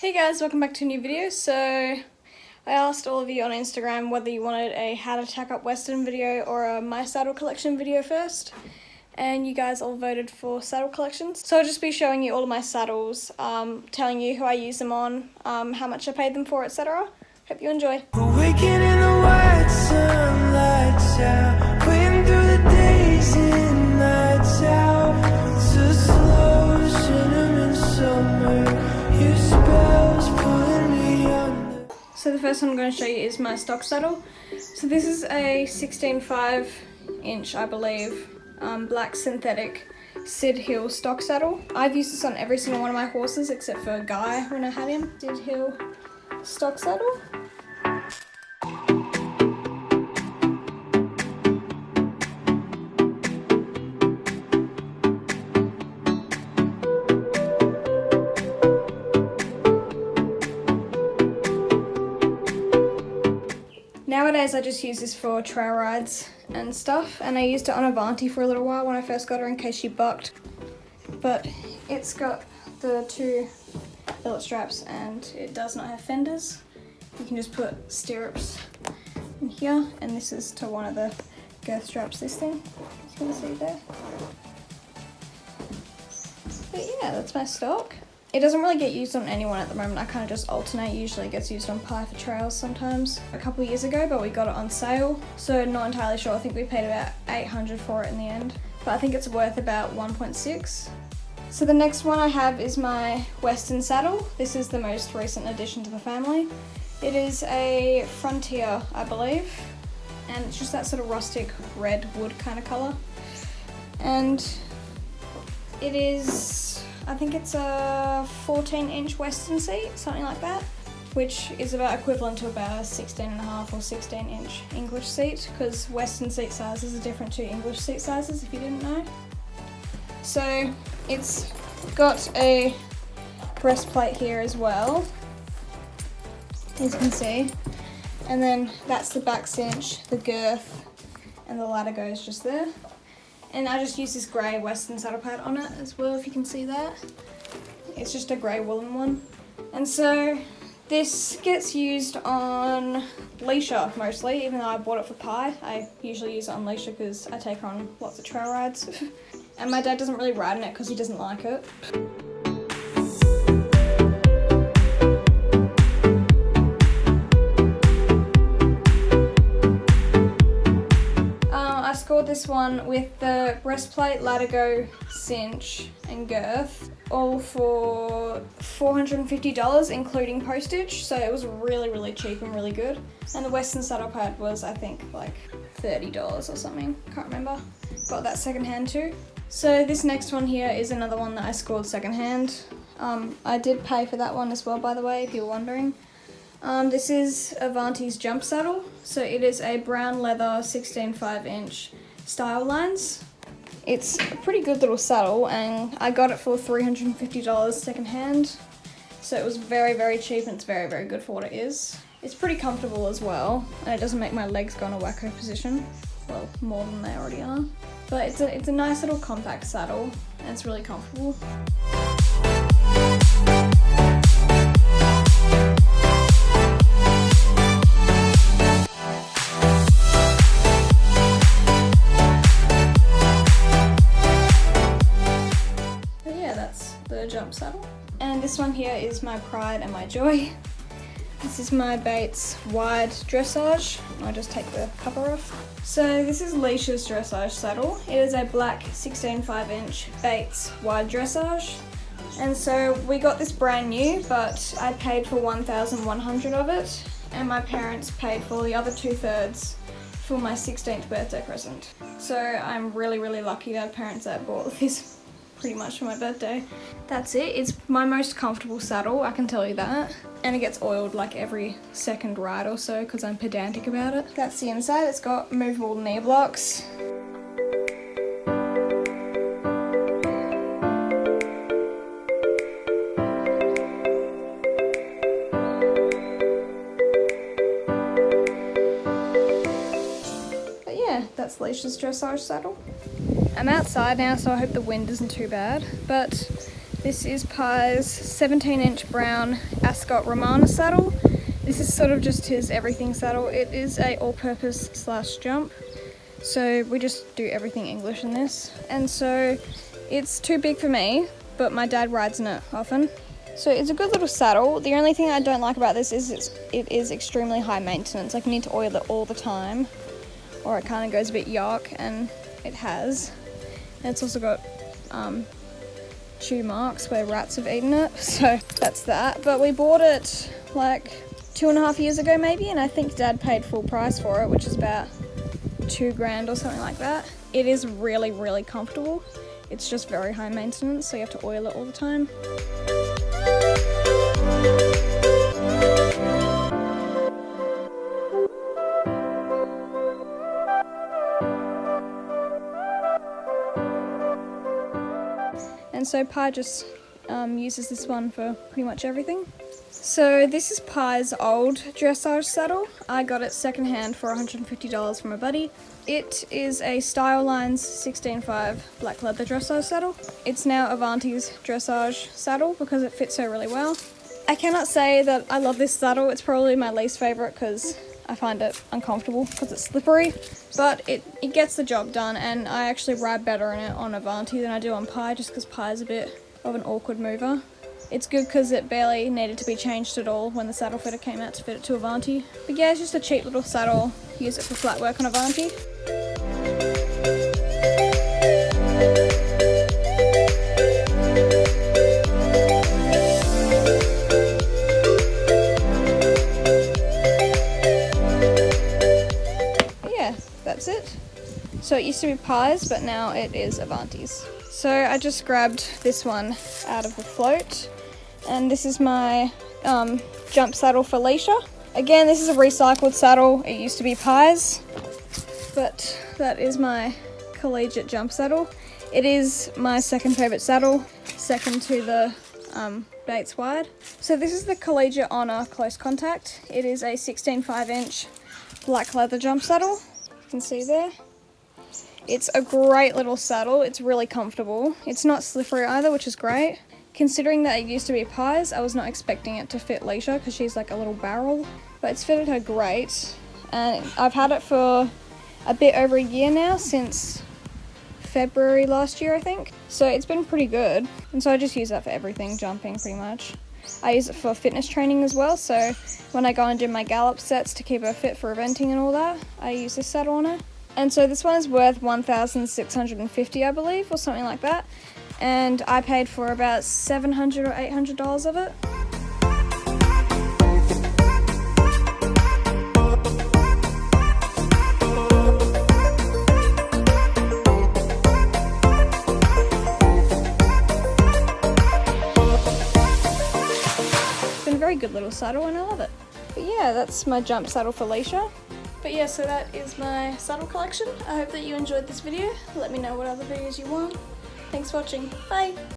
Hey guys, welcome back to a new video. So I asked all of you on Instagram whether you wanted a how to tack up Western video or a my saddle collection video first, and you guys all voted for saddle collections. So I'll just be showing you all of my saddles, telling you who I use them on, how much I paid them for, etc. Hope you enjoy. Waking in the white sunlight out, waiting through the days and nights out. So slow, cinnamon summer. Your spells pulling me under. So the first one I'm going to show you is my stock saddle. So this is a 16.5 inch, I believe, black synthetic Sid Hill stock saddle. I've used this on every single one of my horses except for Guy when I had him. Sid Hill stock saddle. Nowadays I just use this for trail rides and stuff, and I used it on Avanti for a little while when I first got her in case she bucked. But it's got the two billet straps and it does not have fenders. You can just put stirrups in here, and this is to one of the girth straps, this thing, you can see there. But yeah, that's my stock. It doesn't really get used on anyone at the moment. I kind of just alternate. Usually it gets used on Pie for trails sometimes. A couple of years ago, but we got it on sale. So not entirely sure. I think we paid about $800 for it in the end. But I think it's worth about 1.6. So the next one I have is my Western saddle. This is the most recent addition to the family. It is a Frontier, I believe. And it's just that sort of rustic red wood kind of colour. And it is, I think it's a 14-inch Western seat, something like that, which is about equivalent to about a 16.5 or 16-inch English seat, because Western seat sizes are different to English seat sizes, if you didn't know. So it's got a breastplate here as well, as you can see, and then that's the back cinch, the girth, and the ladder goes just there. And I just use this grey Western saddle pad on it as well, if you can see that. It's just a grey woolen one. And so this gets used on leisure mostly, even though I bought it for Pie. I usually use it on leisure because I take her on lots of trail rides. And my dad doesn't really ride in it because he doesn't like it. I scored this one with the breastplate, ladder, cinch and girth, all for $450 including postage, so it was really cheap and really good. And the Western saddle pad was, I think, like $30 or something, can't remember. Got that secondhand too. So this next one here is another one that I scored secondhand. I did pay for that one as well, by the way, if you're wondering. This is Avanti's jump saddle. So it is a brown leather 16.5 inch style lines. It's a pretty good little saddle, and I got it for $350 second hand. So it was very cheap, and it's very good for what it is. It's pretty comfortable as well, and it doesn't make my legs go in a wacko position. Well, more than they already are. But it's a nice little compact saddle, and it's really comfortable. The jump saddle. And this one here is my pride and my joy. This is my Bates wide dressage. I'll just take the cover off. So this is Leisha's dressage saddle. It is a black 16.5 inch Bates wide dressage. And so we got this brand new, but I paid for 1,100 of it, and my parents paid for the other 2/3 for my 16th birthday present. So I'm really lucky to have parents that bought this pretty much for my birthday. That's it. It's my most comfortable saddle, I can tell you that. And it gets oiled like every second ride or so because I'm pedantic about it. That's the inside. It's got movable knee blocks. But yeah, that's Leisha's dressage saddle. I'm outside now, so I hope the wind isn't too bad, but This is Pie's 17-inch brown Ascot Romana saddle. This is sort of just his everything saddle. It is a all-purpose / jump. So we just do everything English in this. And so it's too big for me, but my dad rides in it often. So it's a good little saddle. The only thing I don't like about this is it is extremely high maintenance. Like, you need to oil it all the time, or it kind of goes a bit yuck, and it has. And it's also got chew marks where rats have eaten it, so that's that. But we bought it like 2.5 years ago maybe, and I think Dad paid full price for it, which is about $2,000 or something like that. It is really, really comfortable. It's just very high maintenance, so you have to oil it all the time. And so Pi just uses this one for pretty much everything. So this is Pi's old dressage saddle. I got it secondhand for $150 from a buddy. It is a Style Lines 16.5 black leather dressage saddle. It's now Avanti's dressage saddle because it fits her really well. I cannot say that I love this saddle. It's probably my least favourite because I find it uncomfortable because it's slippery, but it gets the job done, and I actually ride better in it on Avanti than I do on Pi, just because Pi is a bit of an awkward mover. It's good because it barely needed to be changed at all when the saddle fitter came out to fit it to Avanti. But yeah, it's just a cheap little saddle. Use it for flat work on Avanti. That's it. So it used to be Pi's, but now it is Avanti's. So I just grabbed this one out of the float, and this is my jump saddle for Leisha. Again, this is a recycled saddle. It used to be Pi's, but that is my Collegiate jump saddle. It is my second favourite saddle, second to the Bates Wide. So this is the Collegiate Honor Close Contact. It is a 16.5-inch black leather jump saddle. You can see there. It's a great little saddle. It's really comfortable. It's not slippery either, which is great. Considering that it used to be Pi's, I was not expecting it to fit Leisha because she's like a little barrel, but it's fitted her great. And I've had it for a bit over a year now, since February last year, I think. So it's been pretty good. And so I just use that for everything, jumping pretty much. I use it for fitness training as well, so when I go and do my gallop sets to keep her fit for eventing and all that, I use this saddle on her. And so this one is worth $1,650, I believe, or something like that. And I paid for about $700 or $800 of it. Very good little saddle, and I love it. But yeah, that's my jump saddle for Leisha. But yeah, so that is my saddle collection. I hope that you enjoyed this video. Let me know what other videos you want. Thanks for watching. Bye!